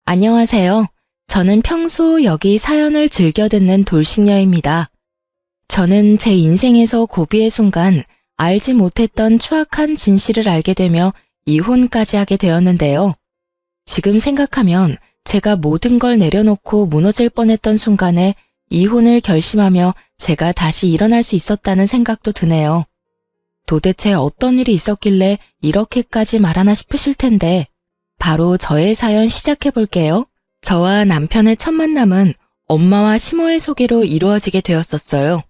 안녕하세요. 저는 평소 여기 사연을 즐겨 듣는 돌싱녀입니다. 저는 제 인생에서 고비의 순간 알지 못했던 추악한 진실을 알게 되며 이혼까지 하게 되었는데요. 지금 생각하면 제가 모든 걸 내려놓고 무너질 뻔했던 순간에 이혼을 결심하며 제가 다시 일어날 수 있었다는 생각도 드네요. 도대체 어떤 일이 있었길래 이렇게까지 말하나 싶으실 텐데 바로 저의 사연 시작해 볼게요. 저와 남편의 첫 만남은 엄마와 시모의 소개로 이루어지게 되었었어요.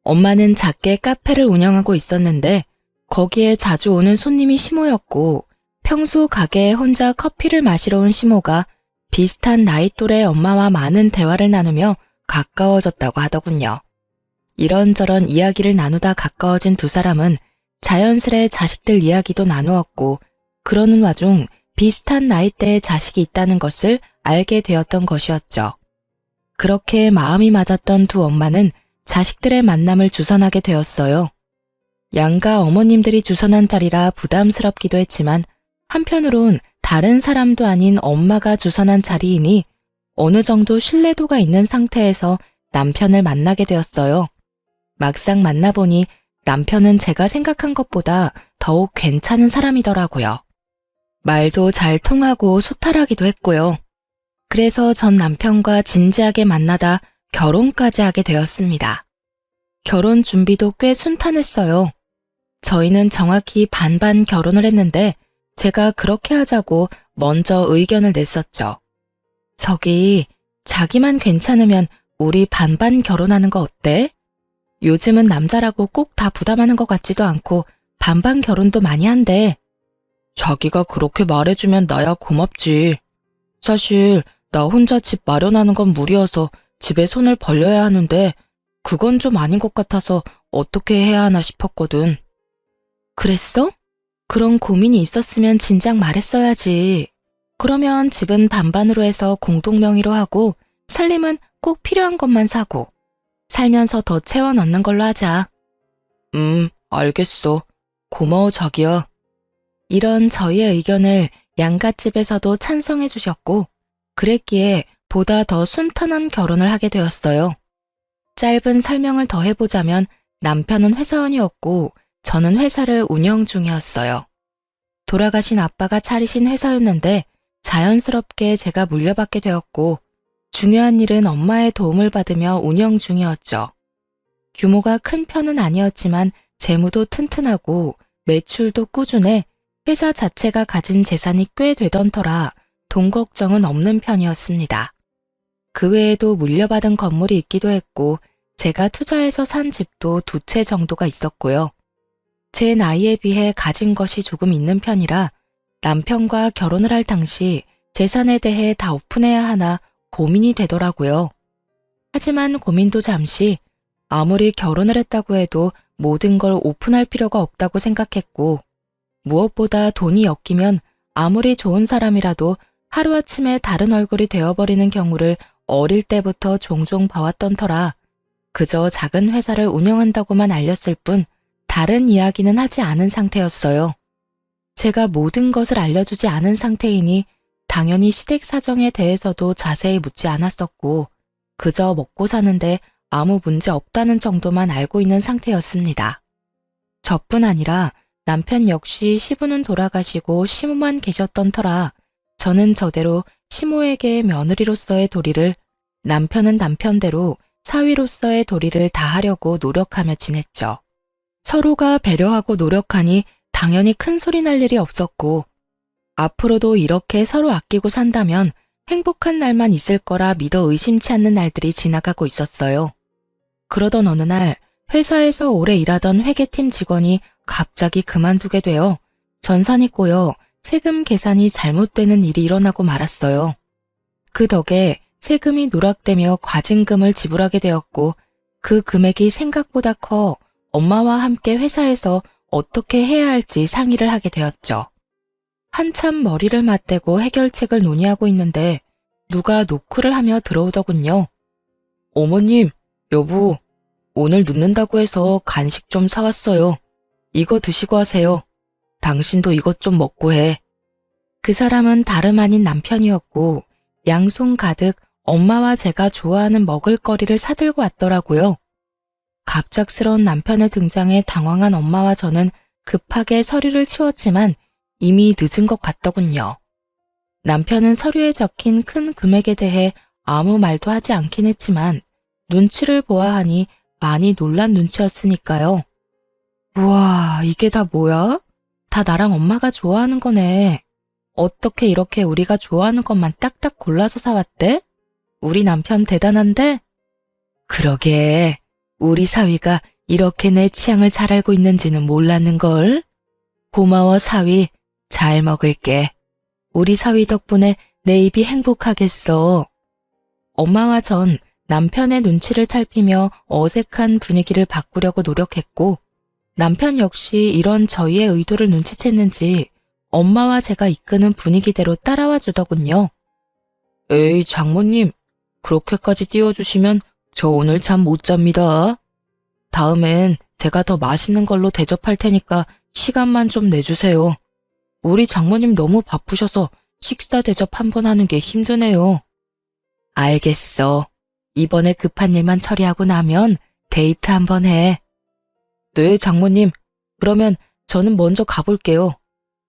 엄마는 작게 카페를 운영하고 있었는데 거기에 자주 오는 손님이 시모였고 평소 가게에 혼자 커피를 마시러 온 시모가 비슷한 나이 또래 엄마와 많은 대화를 나누며 가까워졌다고 하더군요. 이런저런 이야기를 나누다 가까워진 두 사람은 자연스레 자식들 이야기도 나누었고 그러는 와중 비슷한 나이대의 자식이 있다는 것을 알게 되었던 것이었죠. 그렇게 마음이 맞았던 두 엄마는 자식들의 만남을 주선하게 되었어요. 양가 어머님들이 주선한 자리라 부담스럽기도 했지만 한편으론 다른 사람도 아닌 엄마가 주선한 자리이니 어느 정도 신뢰도가 있는 상태에서 남편을 만나게 되었어요. 막상 만나보니 남편은 제가 생각한 것보다 더욱 괜찮은 사람이더라고요. 말도 잘 통하고 소탈하기도 했고요. 그래서 전 남편과 진지하게 만나다 결혼까지 하게 되었습니다. 결혼 준비도 꽤 순탄했어요. 저희는 정확히 반반 결혼을 했는데 제가 그렇게 하자고 먼저 의견을 냈었죠. 저기, 자기만 괜찮으면 우리 반반 결혼하는 거 어때? 요즘은 남자라고 꼭 다 부담하는 것 같지도 않고 반반 결혼도 많이 한대. 자기가 그렇게 말해주면 나야 고맙지. 사실 나 혼자 집 마련하는 건 무리여서 집에 손을 벌려야 하는데 그건 좀 아닌 것 같아서 어떻게 해야 하나 싶었거든. 그랬어? 그런 고민이 있었으면 진작 말했어야지. 그러면 집은 반반으로 해서 공동 명의로 하고 살림은 꼭 필요한 것만 사고 살면서 더 채워 넣는 걸로 하자. 알겠어. 고마워 자기야. 이런 저희의 의견을 양갓집에서도 찬성해 주셨고 그랬기에 보다 더 순탄한 결혼을 하게 되었어요. 짧은 설명을 더 해보자면 남편은 회사원이었고 저는 회사를 운영 중이었어요. 돌아가신 아빠가 차리신 회사였는데 자연스럽게 제가 물려받게 되었고 중요한 일은 엄마의 도움을 받으며 운영 중이었죠. 규모가 큰 편은 아니었지만 재무도 튼튼하고 매출도 꾸준해 회사 자체가 가진 재산이 꽤 되던 터라 돈 걱정은 없는 편이었습니다. 그 외에도 물려받은 건물이 있기도 했고 제가 투자해서 산 집도 2채 정도가 있었고요. 제 나이에 비해 가진 것이 조금 있는 편이라 남편과 결혼을 할 당시 재산에 대해 다 오픈해야 하나 고민이 되더라고요. 하지만 고민도 잠시 아무리 결혼을 했다고 해도 모든 걸 오픈할 필요가 없다고 생각했고 무엇보다 돈이 엮이면 아무리 좋은 사람이라도 하루아침에 다른 얼굴이 되어버리는 경우를 어릴 때부터 종종 봐왔던 터라 그저 작은 회사를 운영한다고만 알렸을 뿐 다른 이야기는 하지 않은 상태였어요. 제가 모든 것을 알려주지 않은 상태이니 당연히 시댁 사정에 대해서도 자세히 묻지 않았었고 그저 먹고 사는데 아무 문제 없다는 정도만 알고 있는 상태였습니다. 저뿐 아니라 남편 역시 시부는 돌아가시고 시모만 계셨던 터라 저는 저대로 시모에게 며느리로서의 도리를 남편은 남편대로 사위로서의 도리를 다하려고 노력하며 지냈죠. 서로가 배려하고 노력하니 당연히 큰 소리 날 일이 없었고 앞으로도 이렇게 서로 아끼고 산다면 행복한 날만 있을 거라 믿어 의심치 않는 날들이 지나가고 있었어요. 그러던 어느 날 회사에서 오래 일하던 회계팀 직원이 갑자기 그만두게 되어 전산이 꼬여 세금 계산이 잘못되는 일이 일어나고 말았어요. 그 덕에 세금이 누락되며 과징금을 지불하게 되었고 그 금액이 생각보다 커 엄마와 함께 회사에서 어떻게 해야 할지 상의를 하게 되었죠. 한참 머리를 맞대고 해결책을 논의하고 있는데 누가 노크를 하며 들어오더군요. 어머님, 여보, 오늘 늦는다고 해서 간식 좀 사왔어요. 이거 드시고 하세요. 당신도 이것 좀 먹고 해. 그 사람은 다름 아닌 남편이었고 양손 가득 엄마와 제가 좋아하는 먹을거리를 사들고 왔더라고요. 갑작스러운 남편의 등장에 당황한 엄마와 저는 급하게 서류를 치웠지만 이미 늦은 것 같더군요. 남편은 서류에 적힌 큰 금액에 대해 아무 말도 하지 않긴 했지만 눈치를 보아하니 많이 놀란 눈치였으니까요. 우와, 이게 다 뭐야? 다 나랑 엄마가 좋아하는 거네. 어떻게 이렇게 우리가 좋아하는 것만 딱딱 골라서 사왔대? 우리 남편 대단한데? 그러게, 우리 사위가 이렇게 내 취향을 잘 알고 있는지는 몰랐는걸? 고마워, 사위. 잘 먹을게. 우리 사위 덕분에 내 입이 행복하겠어. 엄마와 전 남편의 눈치를 살피며 어색한 분위기를 바꾸려고 노력했고, 남편 역시 이런 저희의 의도를 눈치챘는지 엄마와 제가 이끄는 분위기대로 따라와 주더군요. 에이, 장모님, 그렇게까지 띄워주시면 저 오늘 잠 못 잡니다. 다음엔 제가 더 맛있는 걸로 대접할 테니까 시간만 좀 내주세요. 우리 장모님 너무 바쁘셔서 식사 대접 한 번 하는 게 힘드네요. 알겠어. 이번에 급한 일만 처리하고 나면 데이트 한 번 해. 네, 장모님. 그러면 저는 먼저 가볼게요.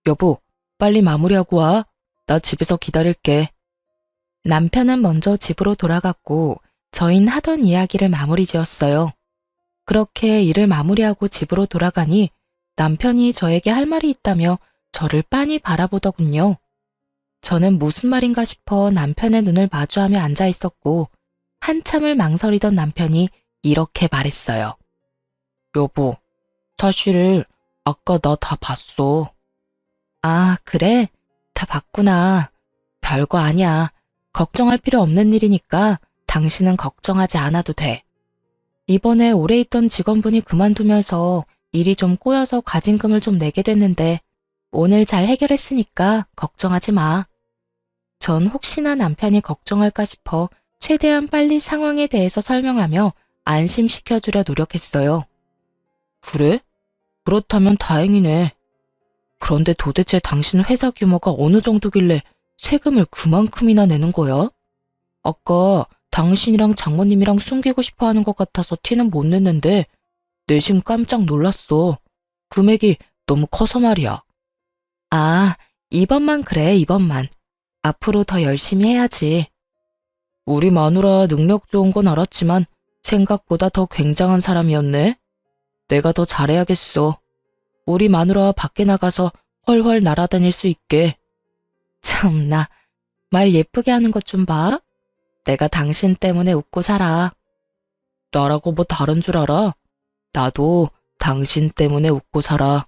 여보, 빨리 마무리하고 와. 나 집에서 기다릴게. 남편은 먼저 집으로 돌아갔고 저흰 하던 이야기를 마무리 지었어요. 그렇게 일을 마무리하고 집으로 돌아가니 남편이 저에게 할 말이 있다며 저를 빤히 바라보더군요. 저는 무슨 말인가 싶어 남편의 눈을 마주하며 앉아 있었고 한참을 망설이던 남편이 이렇게 말했어요. 여보, 사실 아까 나 다 봤어. 아, 그래? 다 봤구나. 별거 아니야. 걱정할 필요 없는 일이니까 당신은 걱정하지 않아도 돼. 이번에 오래 있던 직원분이 그만두면서 일이 좀 꼬여서 과징금을 좀 내게 됐는데 오늘 잘 해결했으니까 걱정하지 마. 전 혹시나 남편이 걱정할까 싶어 최대한 빨리 상황에 대해서 설명하며 안심시켜주려 노력했어요. 그래? 그렇다면 다행이네. 그런데 도대체 당신 회사 규모가 어느 정도길래 세금을 그만큼이나 내는 거야? 아까 당신이랑 장모님이랑 숨기고 싶어 하는 것 같아서 티는 못 냈는데 내심 깜짝 놀랐어. 금액이 너무 커서 말이야. 아, 이번만 그래, 이번만. 앞으로 더 열심히 해야지. 우리 마누라 능력 좋은 건 알았지만 생각보다 더 굉장한 사람이었네. 내가 더 잘해야겠어. 우리 마누라 밖에 나가서 훨훨 날아다닐 수 있게. 참나, 말 예쁘게 하는 것 좀 봐. 내가 당신 때문에 웃고 살아. 나라고 뭐 다른 줄 알아? 나도 당신 때문에 웃고 살아.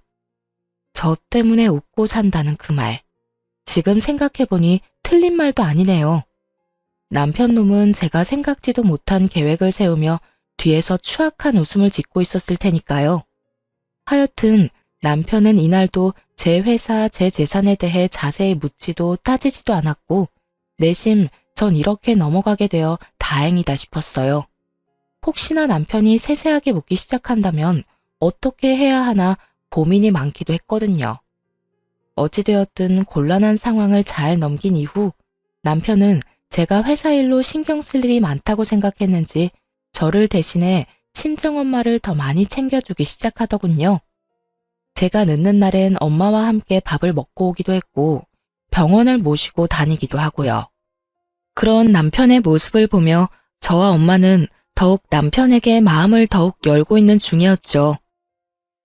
저 때문에 웃고 산다는 그 말. 지금 생각해보니 틀린 말도 아니네요. 남편 놈은 제가 생각지도 못한 계획을 세우며 뒤에서 추악한 웃음을 짓고 있었을 테니까요. 하여튼 남편은 이날도 제 회사, 제 재산에 대해 자세히 묻지도 따지지도 않았고 내심 전 이렇게 넘어가게 되어 다행이다 싶었어요. 혹시나 남편이 세세하게 묻기 시작한다면 어떻게 해야 하나 고민이 많기도 했거든요. 어찌되었든 곤란한 상황을 잘 넘긴 이후 남편은 제가 회사 일로 신경 쓸 일이 많다고 생각했는지 저를 대신해 친정엄마를 더 많이 챙겨주기 시작하더군요. 제가 늦는 날엔 엄마와 함께 밥을 먹고 오기도 했고 병원을 모시고 다니기도 하고요. 그런 남편의 모습을 보며 저와 엄마는 더욱 남편에게 마음을 더욱 열고 있는 중이었죠.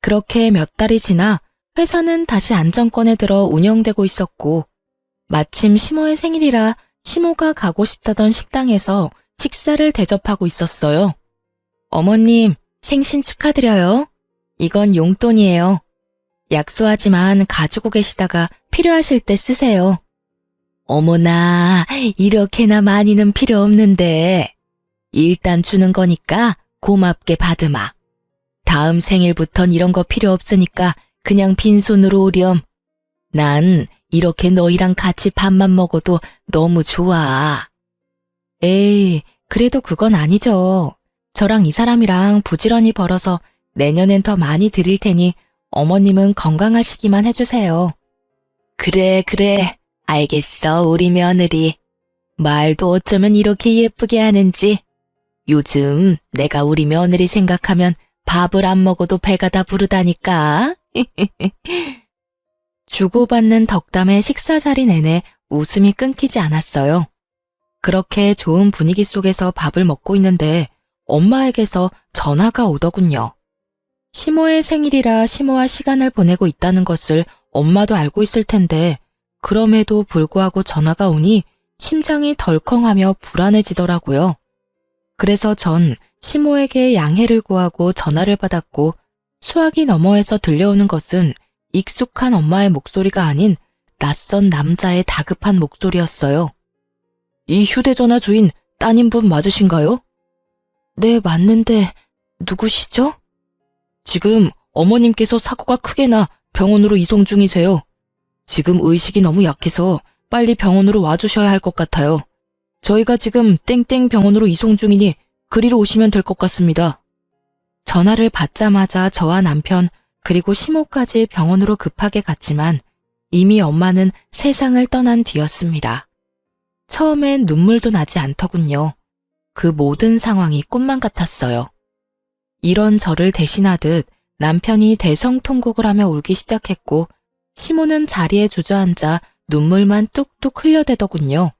그렇게 몇 달이 지나 회사는 다시 안정권에 들어 운영되고 있었고 마침 시모의 생일이라 시모가 가고 싶다던 식당에서 식사를 대접하고 있었어요. 어머님, 생신 축하드려요. 이건 용돈이에요. 약소하지만 가지고 계시다가 필요하실 때 쓰세요. 어머나, 이렇게나 많이는 필요 없는데. 일단 주는 거니까 고맙게 받으마. 다음 생일부턴 이런 거 필요 없으니까 그냥 빈손으로 오렴. 난 이렇게 너희랑 같이 밥만 먹어도 너무 좋아. 에이, 그래도 그건 아니죠. 저랑 이 사람이랑 부지런히 벌어서 내년엔 더 많이 드릴 테니 어머님은 건강하시기만 해주세요. 그래, 알겠어, 우리 며느리. 말도 어쩌면 이렇게 예쁘게 하는지. 요즘 내가 우리 며느리 생각하면 밥을 안 먹어도 배가 다 부르다니까. 주고받는 덕담의 식사 자리 내내 웃음이 끊기지 않았어요. 그렇게 좋은 분위기 속에서 밥을 먹고 있는데 엄마에게서 전화가 오더군요. 시모의 생일이라 시모와 시간을 보내고 있다는 것을 엄마도 알고 있을 텐데 그럼에도 불구하고 전화가 오니 심장이 덜컹하며 불안해지더라고요. 그래서 전 시모에게 양해를 구하고 전화를 받았고 수화기 너머에서 들려오는 것은 익숙한 엄마의 목소리가 아닌 낯선 남자의 다급한 목소리였어요. 이 휴대전화 주인 따님분 맞으신가요? 네, 맞는데 누구시죠? 지금 어머님께서 사고가 크게 나 병원으로 이송 중이세요. 지금 의식이 너무 약해서 빨리 병원으로 와주셔야 할 것 같아요. 저희가 지금 땡땡 병원으로 이송 중이니 그리로 오시면 될 것 같습니다. 전화를 받자마자 저와 남편 그리고 시모까지 병원으로 급하게 갔지만 이미 엄마는 세상을 떠난 뒤였습니다. 처음엔 눈물도 나지 않더군요. 그 모든 상황이 꿈만 같았어요. 이런 저를 대신하듯 남편이 대성통곡을 하며 울기 시작했고 시모는 자리에 주저앉아 눈물만 뚝뚝 흘려대더군요.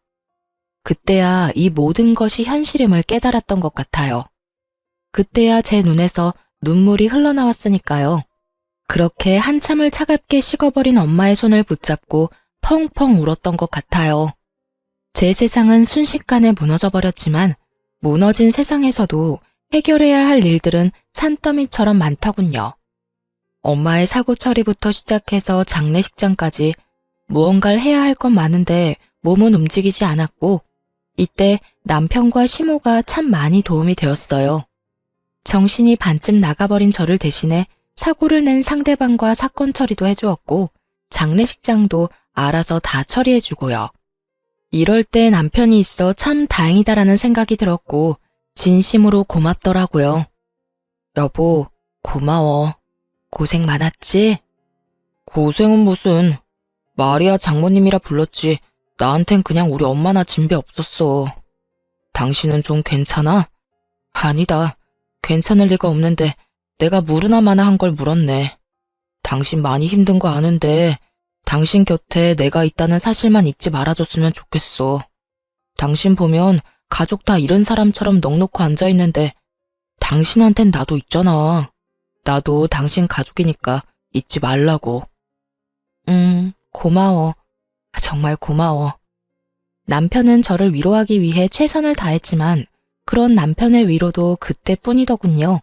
그때야 이 모든 것이 현실임을 깨달았던 것 같아요. 그때야 제 눈에서 눈물이 흘러나왔으니까요. 그렇게 한참을 차갑게 식어버린 엄마의 손을 붙잡고 펑펑 울었던 것 같아요. 제 세상은 순식간에 무너져버렸지만 무너진 세상에서도 해결해야 할 일들은 산더미처럼 많더군요. 엄마의 사고 처리부터 시작해서 장례식장까지 무언가를 해야 할 건 많은데 몸은 움직이지 않았고 이때 남편과 시모가 참 많이 도움이 되었어요. 정신이 반쯤 나가버린 저를 대신해 사고를 낸 상대방과 사건 처리도 해주었고 장례식장도 알아서 다 처리해주고요. 이럴 때 남편이 있어 참 다행이다라는 생각이 들었고 진심으로 고맙더라고요. 여보, 고마워. 고생 많았지? 고생은 무슨. 마리아 장모님이라 불렀지. 나한텐 그냥 우리 엄마나 진배 없었어. 당신은 좀 괜찮아? 아니다. 괜찮을 리가 없는데 내가 물으나 마나 한 걸 물었네. 당신 많이 힘든 거 아는데 당신 곁에 내가 있다는 사실만 잊지 말아줬으면 좋겠어. 당신 보면 가족 다 이런 사람처럼 넋놓고 앉아있는데 당신한텐 나도 있잖아. 나도 당신 가족이니까 잊지 말라고. 고마워. 정말 고마워. 남편은 저를 위로하기 위해 최선을 다했지만 그런 남편의 위로도 그때뿐이더군요.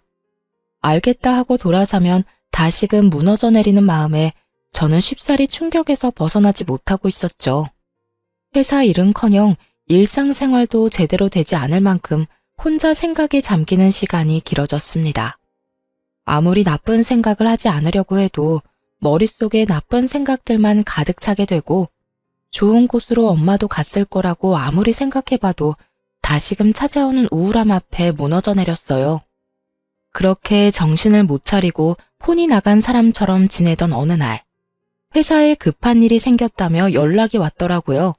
알겠다 하고 돌아서면 다시금 무너져 내리는 마음에 저는 쉽사리 충격에서 벗어나지 못하고 있었죠. 회사 일은커녕 일상생활도 제대로 되지 않을 만큼 혼자 생각에 잠기는 시간이 길어졌습니다. 아무리 나쁜 생각을 하지 않으려고 해도 머릿속에 나쁜 생각들만 가득 차게 되고 좋은 곳으로 엄마도 갔을 거라고 아무리 생각해봐도 다시금 찾아오는 우울함 앞에 무너져 내렸어요. 그렇게 정신을 못 차리고 혼이 나간 사람처럼 지내던 어느 날 회사에 급한 일이 생겼다며 연락이 왔더라고요.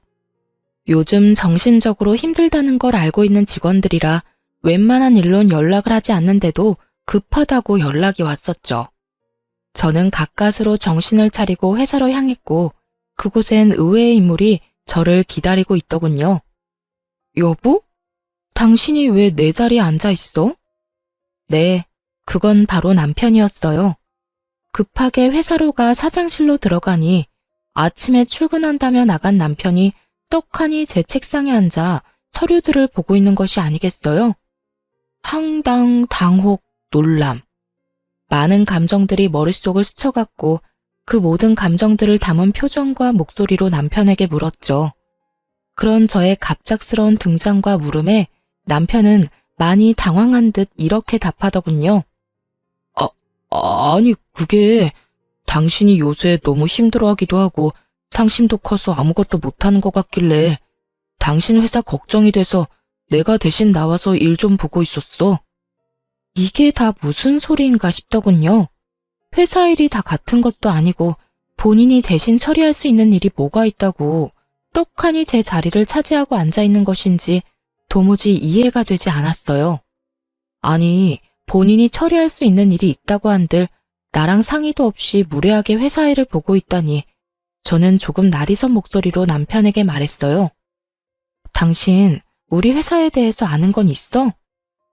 요즘 정신적으로 힘들다는 걸 알고 있는 직원들이라 웬만한 일론 연락을 하지 않는데도 급하다고 연락이 왔었죠. 저는 가까스로 정신을 차리고 회사로 향했고 그곳엔 의외의 인물이 저를 기다리고 있더군요. 여보? 당신이 왜 내 자리에 앉아 있어? 네, 그건 바로 남편이었어요. 급하게 회사로 가 사장실로 들어가니 아침에 출근한다며 나간 남편이 떡하니 제 책상에 앉아 서류들을 보고 있는 것이 아니겠어요? 황당, 당혹, 놀람. 많은 감정들이 머릿속을 스쳐갔고 그 모든 감정들을 담은 표정과 목소리로 남편에게 물었죠. 그런 저의 갑작스러운 등장과 물음에 남편은 많이 당황한 듯 이렇게 답하더군요. 아니 그게 당신이 요새 너무 힘들어하기도 하고 상심도 커서 아무것도 못하는 것 같길래 당신 회사 걱정이 돼서 내가 대신 나와서 일 좀 보고 있었어. 이게 다 무슨 소리인가 싶더군요. 회사 일이 다 같은 것도 아니고 본인이 대신 처리할 수 있는 일이 뭐가 있다고 떡하니 제 자리를 차지하고 앉아있는 것인지 도무지 이해가 되지 않았어요. 아니, 본인이 처리할 수 있는 일이 있다고 한들 나랑 상의도 없이 무례하게 회사 일을 보고 있다니 저는 조금 날이 선 목소리로 남편에게 말했어요. 당신, 우리 회사에 대해서 아는 건 있어?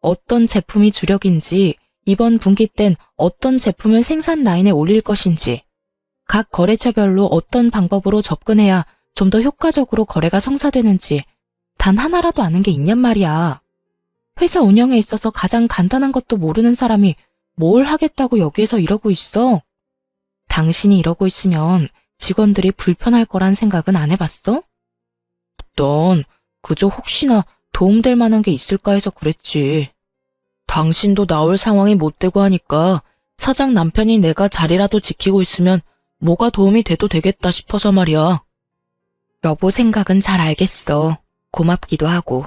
어떤 제품이 주력인지, 이번 분기 땐 어떤 제품을 생산 라인에 올릴 것인지, 각 거래처별로 어떤 방법으로 접근해야 좀 더 효과적으로 거래가 성사되는지 단 하나라도 아는 게 있냔 말이야. 회사 운영에 있어서 가장 간단한 것도 모르는 사람이 뭘 하겠다고 여기에서 이러고 있어? 당신이 이러고 있으면 직원들이 불편할 거란 생각은 안 해봤어? 넌 그저 혹시나 도움될 만한 게 있을까 해서 그랬지. 당신도 나올 상황이 못 되고 하니까 사장 남편이 내가 자리라도 지키고 있으면 뭐가 도움이 돼도 되겠다 싶어서 말이야. 여보 생각은 잘 알겠어. 고맙기도 하고.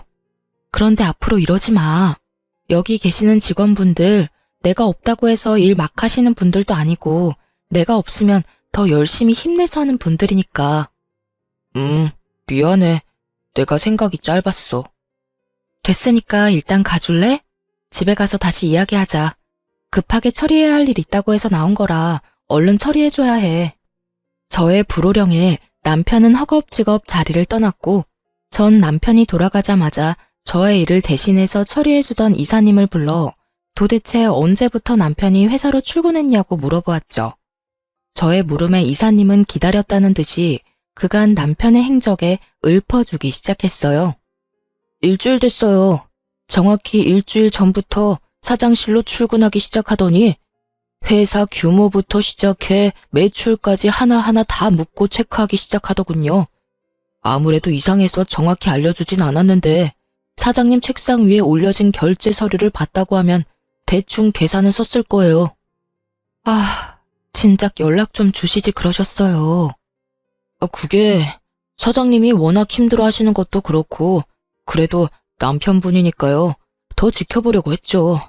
그런데 앞으로 이러지 마. 여기 계시는 직원분들, 내가 없다고 해서 일 막 하시는 분들도 아니고 내가 없으면 더 열심히 힘내서 하는 분들이니까. 미안해. 내가 생각이 짧았어. 됐으니까 일단 가줄래? 집에 가서 다시 이야기하자. 급하게 처리해야 할 일 있다고 해서 나온 거라 얼른 처리해줘야 해. 저의 불호령에 남편은 허겁지겁 자리를 떠났고 전 남편이 돌아가자마자 저의 일을 대신해서 처리해주던 이사님을 불러 도대체 언제부터 남편이 회사로 출근했냐고 물어보았죠. 저의 물음에 이사님은 기다렸다는 듯이 그간 남편의 행적에 읊어주기 시작했어요. 일주일 됐어요. 정확히 일주일 전부터 사장실로 출근하기 시작하더니 회사 규모부터 시작해 매출까지 하나하나 다 묻고 체크하기 시작하더군요. 아무래도 이상해서 정확히 알려주진 않았는데 사장님 책상 위에 올려진 결제 서류를 봤다고 하면 대충 계산을 썼을 거예요. 아, 진작 연락 좀 주시지 그러셨어요. 그게 사장님이 워낙 힘들어 하시는 것도 그렇고 그래도 남편분이니까요. 더 지켜보려고 했죠.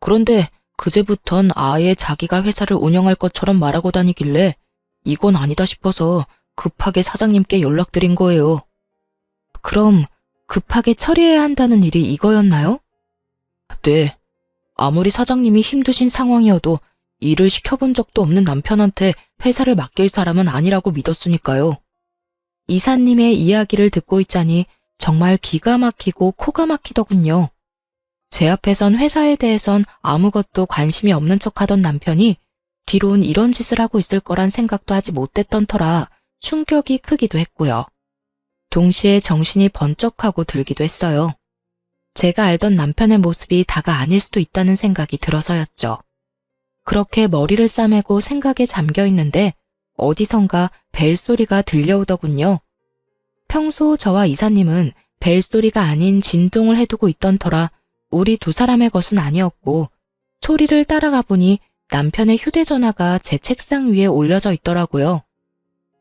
그런데 그제부턴 아예 자기가 회사를 운영할 것처럼 말하고 다니길래 이건 아니다 싶어서 급하게 사장님께 연락드린 거예요. 그럼 급하게 처리해야 한다는 일이 이거였나요? 네. 아무리 사장님이 힘드신 상황이어도 일을 시켜본 적도 없는 남편한테 회사를 맡길 사람은 아니라고 믿었으니까요. 이사님의 이야기를 듣고 있자니 정말 기가 막히고 코가 막히더군요. 제 앞에선 회사에 대해선 아무것도 관심이 없는 척하던 남편이 뒤론 이런 짓을 하고 있을 거란 생각도 하지 못했던 터라 충격이 크기도 했고요. 동시에 정신이 번쩍하고 들기도 했어요. 제가 알던 남편의 모습이 다가 아닐 수도 있다는 생각이 들어서였죠. 그렇게 머리를 싸매고 생각에 잠겨 있는데 어디선가 벨소리가 들려오더군요. 평소 저와 이사님은 벨소리가 아닌 진동을 해두고 있던 터라 우리 두 사람의 것은 아니었고 소리를 따라가 보니 남편의 휴대전화가 제 책상 위에 올려져 있더라고요.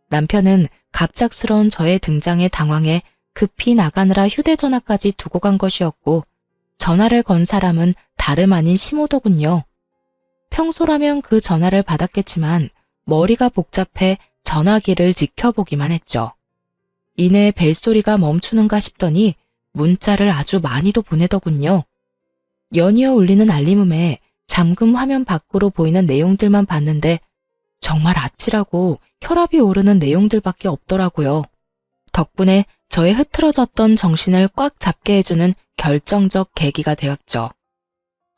남편은 갑작스러운 저의 등장에 당황해 급히 나가느라 휴대전화까지 두고 간 것이었고 전화를 건 사람은 다름 아닌 시모더군요. 평소라면 그 전화를 받았겠지만 머리가 복잡해 전화기를 지켜보기만 했죠. 이내 벨소리가 멈추는가 싶더니 문자를 아주 많이도 보내더군요. 연이어 울리는 알림음에 잠금 화면 밖으로 보이는 내용들만 봤는데 정말 아찔하고 혈압이 오르는 내용들밖에 없더라고요. 덕분에 저의 흐트러졌던 정신을 꽉 잡게 해주는 결정적 계기가 되었죠.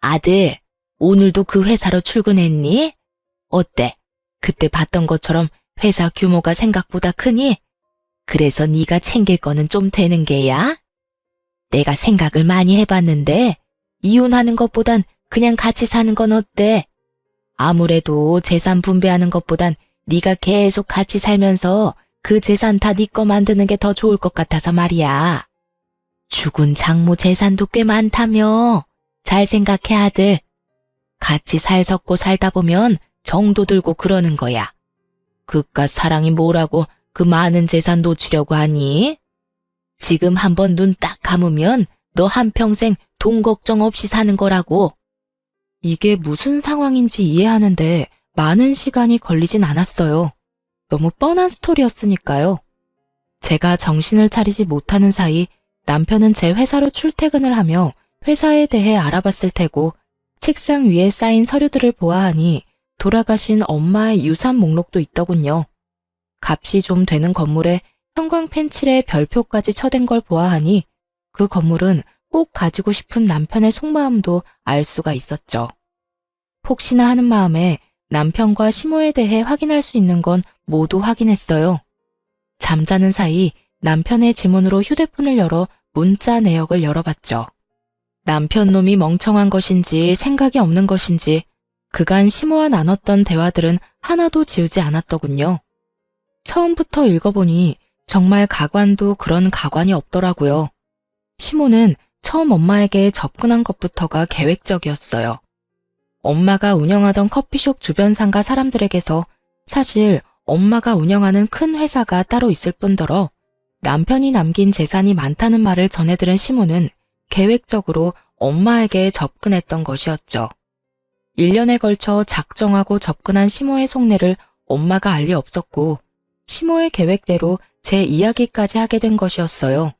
아들, 오늘도 그 회사로 출근했니? 어때? 그때 봤던 것처럼 회사 규모가 생각보다 크니? 그래서 네가 챙길 거는 좀 되는 게야? 내가 생각을 많이 해봤는데 이혼하는 것보단 그냥 같이 사는 건 어때? 아무래도 재산 분배하는 것보단 네가 계속 같이 살면서 그 재산 다 네 거 만드는 게 더 좋을 것 같아서 말이야. 죽은 장모 재산도 꽤 많다며. 잘 생각해 아들. 같이 살 섞고 살다 보면 정도 들고 그러는 거야. 그깟 사랑이 뭐라고 그 많은 재산 놓치려고 하니? 지금 한번 눈 딱 감으면 너 한평생 돈 걱정 없이 사는 거라고. 이게 무슨 상황인지 이해하는데 많은 시간이 걸리진 않았어요. 너무 뻔한 스토리였으니까요. 제가 정신을 차리지 못하는 사이 남편은 제 회사로 출퇴근을 하며 회사에 대해 알아봤을 테고 책상 위에 쌓인 서류들을 보아하니 돌아가신 엄마의 유산 목록도 있더군요. 값이 좀 되는 건물에 형광 펜칠에 별표까지 쳐댄 걸 보아하니 그 건물은 꼭 가지고 싶은 남편의 속마음도 알 수가 있었죠. 혹시나 하는 마음에 남편과 시모에 대해 확인할 수 있는 건 모두 확인했어요. 잠자는 사이 남편의 지문으로 휴대폰을 열어 문자 내역을 열어봤죠. 남편 놈이 멍청한 것인지 생각이 없는 것인지 그간 시모와 나눴던 대화들은 하나도 지우지 않았더군요. 처음부터 읽어보니 정말 가관도 그런 가관이 없더라고요. 시모는 처음 엄마에게 접근한 것부터가 계획적이었어요. 엄마가 운영하던 커피숍 주변 상가 사람들에게서 사실 엄마가 운영하는 큰 회사가 따로 있을 뿐더러 남편이 남긴 재산이 많다는 말을 전해들은 시모는 계획적으로 엄마에게 접근했던 것이었죠. 1년에 걸쳐 작정하고 접근한 시모의 속내를 엄마가 알 리 없었고 시모의 계획대로 제 이야기까지 하게 된 것이었어요.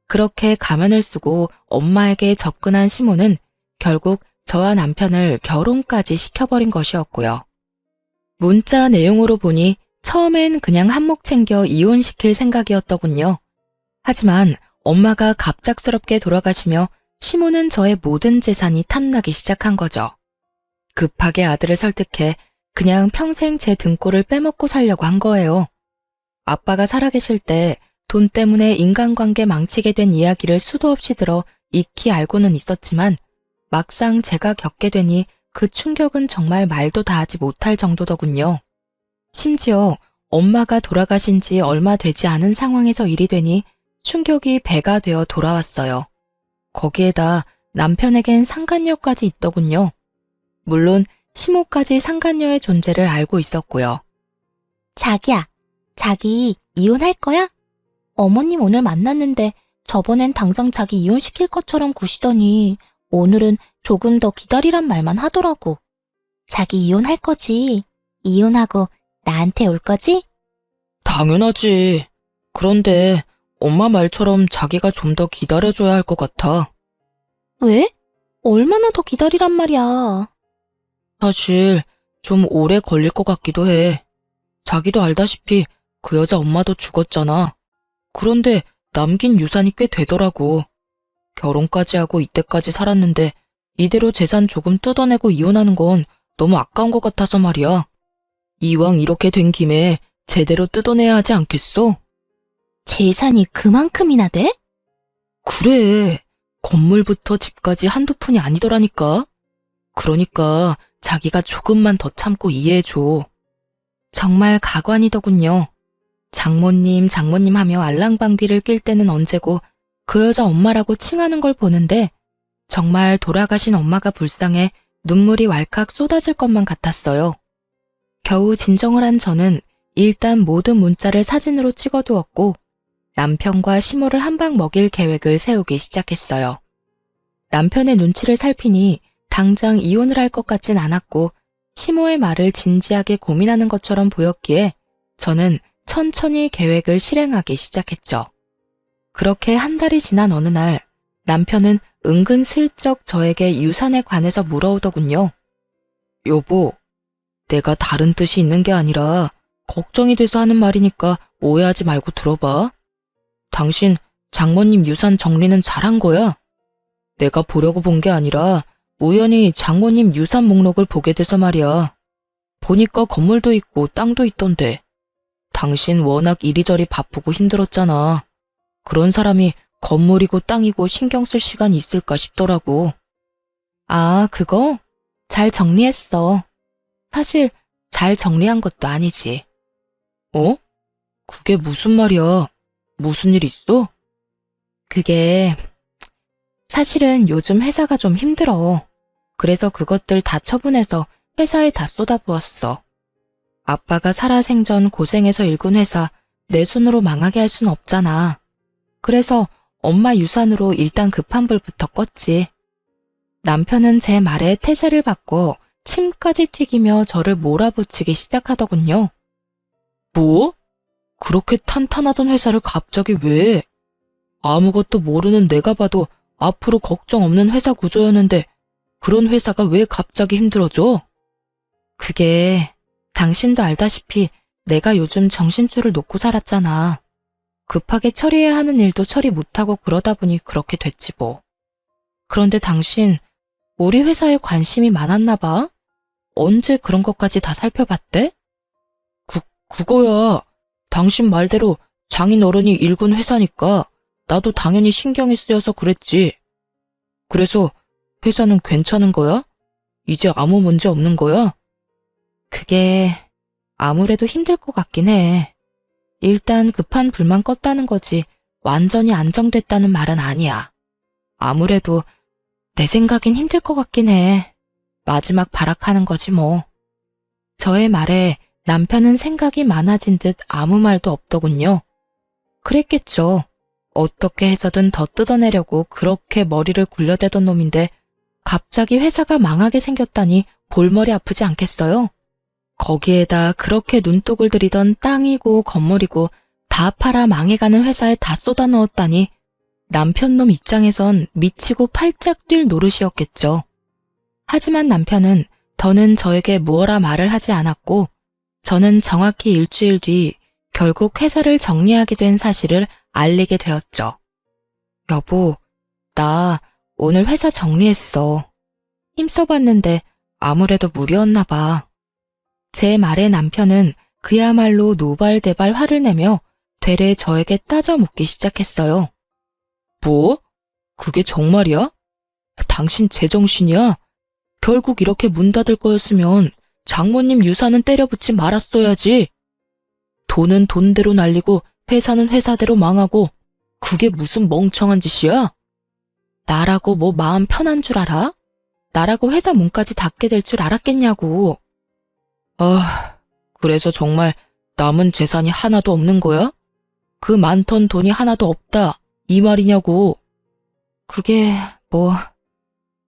그렇게 가면을 쓰고 엄마에게 접근한 시모는 결국 저와 남편을 결혼까지 시켜버린 것이었고요. 문자 내용으로 보니 처음엔 그냥 한몫 챙겨 이혼시킬 생각이었더군요. 하지만 엄마가 갑작스럽게 돌아가시며 시모는 저의 모든 재산이 탐나기 시작한 거죠. 급하게 아들을 설득해 그냥 평생 제 등골을 빼먹고 살려고 한 거예요. 아빠가 살아계실 때 돈 때문에 인간관계 망치게 된 이야기를 수도 없이 들어 익히 알고는 있었지만 막상 제가 겪게 되니 그 충격은 정말 말도 다 하지 못할 정도더군요. 심지어 엄마가 돌아가신 지 얼마 되지 않은 상황에서 일이 되니 충격이 배가 되어 돌아왔어요. 거기에다 남편에겐 상간녀까지 있더군요. 물론 시모까지 상간녀의 존재를 알고 있었고요. 자기야, 자기 이혼할 거야? 어머님 오늘 만났는데 저번엔 당장 자기 이혼시킬 것처럼 구시더니 오늘은 조금 더 기다리란 말만 하더라고. 자기 이혼할 거지? 이혼하고 나한테 올 거지? 당연하지. 그런데 엄마 말처럼 자기가 좀 더 기다려줘야 할 것 같아. 왜? 얼마나 더 기다리란 말이야. 사실 좀 오래 걸릴 것 같기도 해. 자기도 알다시피 그 여자 엄마도 죽었잖아. 그런데 남긴 유산이 꽤 되더라고. 결혼까지 하고 이때까지 살았는데 이대로 재산 조금 뜯어내고 이혼하는 건 너무 아까운 것 같아서 말이야. 이왕 이렇게 된 김에 제대로 뜯어내야 하지 않겠어? 재산이 그만큼이나 돼? 그래. 건물부터 집까지 한두 푼이 아니더라니까. 그러니까 자기가 조금만 더 참고 이해해줘. 정말 가관이더군요. 장모님, 장모님 하며 알랑방귀를 낄 때는 언제고 그 여자 엄마라고 칭하는 걸 보는데 정말 돌아가신 엄마가 불쌍해 눈물이 왈칵 쏟아질 것만 같았어요. 겨우 진정을 한 저는 일단 모든 문자를 사진으로 찍어두었고 남편과 시모를 한 방 먹일 계획을 세우기 시작했어요. 남편의 눈치를 살피니 당장 이혼을 할 것 같진 않았고 시모의 말을 진지하게 고민하는 것처럼 보였기에 저는 천천히 계획을 실행하기 시작했죠. 그렇게 한 달이 지난 어느 날 남편은 은근슬쩍 저에게 유산에 관해서 물어오더군요. 여보, 내가 다른 뜻이 있는 게 아니라 걱정이 돼서 하는 말이니까 오해하지 말고 들어봐. 당신 장모님 유산 정리는 잘한 거야? 내가 보려고 본 게 아니라 우연히 장모님 유산 목록을 보게 돼서 말이야. 보니까 건물도 있고 땅도 있던데. 당신 워낙 이리저리 바쁘고 힘들었잖아. 그런 사람이 건물이고 땅이고 신경 쓸 시간이 있을까 싶더라고. 아, 그거? 잘 정리했어. 사실 잘 정리한 것도 아니지. 어? 그게 무슨 말이야? 무슨 일 있어? 그게 사실은 요즘 회사가 좀 힘들어. 그래서 그것들 다 처분해서 회사에 다 쏟아부었어. 아빠가 살아생전 고생해서 일군 회사 내 손으로 망하게 할 순 없잖아. 그래서 엄마 유산으로 일단 급한 불부터 껐지. 남편은 제 말에 태세를 받고 침까지 튀기며 저를 몰아붙이기 시작하더군요. 뭐? 그렇게 탄탄하던 회사를 갑자기 왜? 아무것도 모르는 내가 봐도 앞으로 걱정 없는 회사 구조였는데 그런 회사가 왜 갑자기 힘들어져? 그게 당신도 알다시피 내가 요즘 정신줄을 놓고 살았잖아. 급하게 처리해야 하는 일도 처리 못하고 그러다 보니 그렇게 됐지 뭐. 그런데 당신 우리 회사에 관심이 많았나 봐? 언제 그런 것까지 다 살펴봤대? 그거야. 당신 말대로 장인 어른이 일군 회사니까 나도 당연히 신경이 쓰여서 그랬지. 그래서 회사는 괜찮은 거야? 이제 아무 문제 없는 거야? 그게 아무래도 힘들 것 같긴 해. 일단 급한 불만 껐다는 거지 완전히 안정됐다는 말은 아니야. 아무래도 내 생각엔 힘들 것 같긴 해. 마지막 발악하는 거지 뭐. 저의 말에 남편은 생각이 많아진 듯 아무 말도 없더군요. 그랬겠죠. 어떻게 해서든 더 뜯어내려고 그렇게 머리를 굴려대던 놈인데 갑자기 회사가 망하게 생겼다니 볼머리 아프지 않겠어요? 거기에다 그렇게 눈독을 들이던 땅이고 건물이고 다 팔아 망해가는 회사에 다 쏟아 넣었다니 남편 놈 입장에선 미치고 팔짝 뛸 노릇이었겠죠. 하지만 남편은 더는 저에게 무어라 말을 하지 않았고 저는 정확히 일주일 뒤 결국 회사를 정리하게 된 사실을 알리게 되었죠. 여보, 나 오늘 회사 정리했어. 힘써봤는데 아무래도 무리였나 봐. 제 말에 남편은 그야말로 노발대발 화를 내며 되레 저에게 따져 묻기 시작했어요. 뭐? 그게 정말이야? 당신 제정신이야? 결국 이렇게 문 닫을 거였으면 장모님 유산은 때려붙지 말았어야지. 돈은 돈대로 날리고 회사는 회사대로 망하고 그게 무슨 멍청한 짓이야? 나라고 뭐 마음 편한 줄 알아? 나라고 회사 문까지 닫게 될 줄 알았겠냐고. 그래서 정말 남은 재산이 하나도 없는 거야? 그 많던 돈이 하나도 없다, 이 말이냐고. 그게 뭐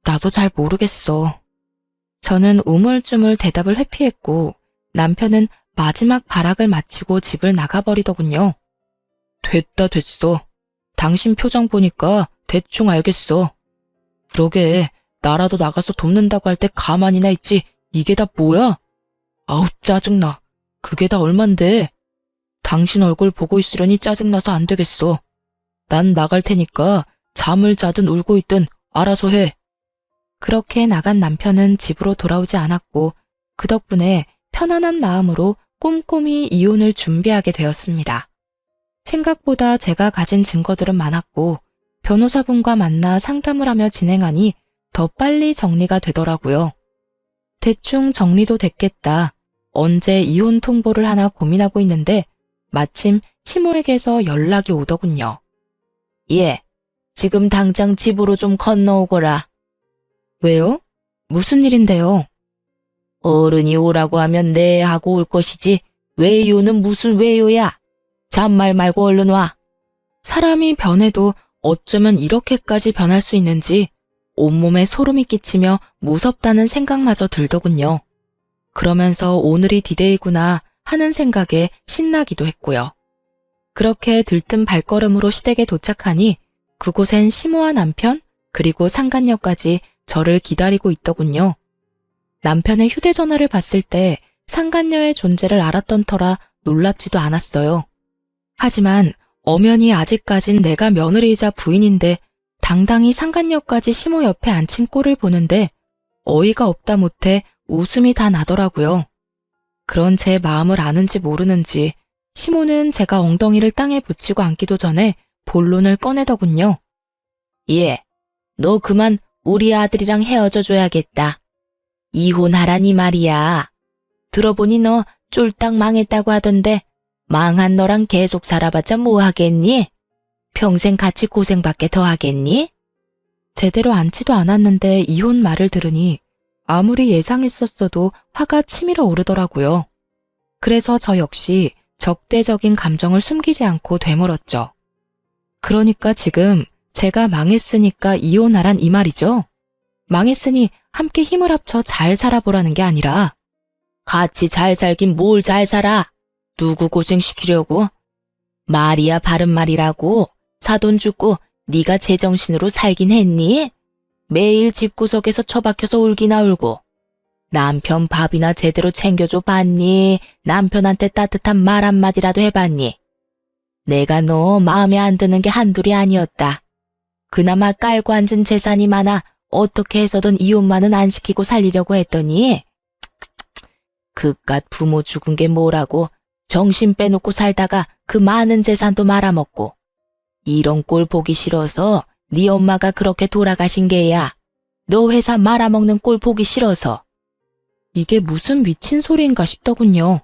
나도 잘 모르겠어. 저는 우물쭈물 대답을 회피했고 남편은 마지막 발악을 마치고 집을 나가버리더군요. 됐어. 당신 표정 보니까 대충 알겠어. 그러게 나라도 나가서 돕는다고 할 때 가만히나 있지 이게 다 뭐야? 아우 짜증나. 그게 다 얼만데. 당신 얼굴 보고 있으려니 짜증나서 안 되겠어. 난 나갈 테니까 잠을 자든 울고 있든 알아서 해. 그렇게 나간 남편은 집으로 돌아오지 않았고 그 덕분에 편안한 마음으로 꼼꼼히 이혼을 준비하게 되었습니다. 생각보다 제가 가진 증거들은 많았고 변호사분과 만나 상담을 하며 진행하니 더 빨리 정리가 되더라고요. 대충 정리도 됐겠다. 언제 이혼 통보를 하나 고민하고 있는데 마침 시모에게서 연락이 오더군요. 예, 지금 당장 집으로 좀 건너오거라. 왜요? 무슨 일인데요? 어른이 오라고 하면 네 하고 올 것이지 왜요는 무슨 왜요야? 잔말 말고 얼른 와. 사람이 변해도 어쩌면 이렇게까지 변할 수 있는지 온몸에 소름이 끼치며 무섭다는 생각마저 들더군요. 그러면서 오늘이 디데이구나 하는 생각에 신나기도 했고요. 그렇게 들뜬 발걸음으로 시댁에 도착하니 그곳엔 시모와 남편 그리고 상간녀까지 저를 기다리고 있더군요. 남편의 휴대전화를 봤을 때 상간녀의 존재를 알았던 터라 놀랍지도 않았어요. 하지만 엄연히 아직까진 내가 며느리이자 부인인데 당당히 상간녀까지 시모 옆에 앉힌 꼴을 보는데 어이가 없다 못해 웃음이 다 나더라고요. 그런 제 마음을 아는지 모르는지 시모는 제가 엉덩이를 땅에 붙이고 앉기도 전에 본론을 꺼내더군요. 예, 너 그만 우리 아들이랑 헤어져 줘야겠다. 이혼하라니 말이야. 들어보니 너 쫄딱 망했다고 하던데 망한 너랑 계속 살아봤자 뭐 하겠니? 평생 같이 고생밖에 더 하겠니? 제대로 앉지도 않았는데 이혼 말을 들으니 아무리 예상했었어도 화가 치밀어 오르더라고요. 그래서 저 역시 적대적인 감정을 숨기지 않고 되물었죠. 그러니까 지금 제가 망했으니까 이혼하란 이 말이죠? 망했으니 함께 힘을 합쳐 잘 살아보라는 게 아니라 같이 잘 살긴 뭘 잘 살아? 누구 고생시키려고? 말이야 바른 말이라고. 사돈 죽고 네가 제정신으로 살긴 했니? 매일 집구석에서 처박혀서 울기나 울고. 남편 밥이나 제대로 챙겨줘 봤니? 남편한테 따뜻한 말 한마디라도 해봤니? 내가 너 마음에 안 드는 게 한둘이 아니었다. 그나마 깔고 앉은 재산이 많아 어떻게 해서든 이혼만은 안 시키고 살리려고 했더니 그깟 부모 죽은 게 뭐라고 정신 빼놓고 살다가 그 많은 재산도 말아먹고. 이런 꼴 보기 싫어서 네 엄마가 그렇게 돌아가신 게야. 너 회사 말아먹는 꼴 보기 싫어서. 이게 무슨 미친 소리인가 싶더군요.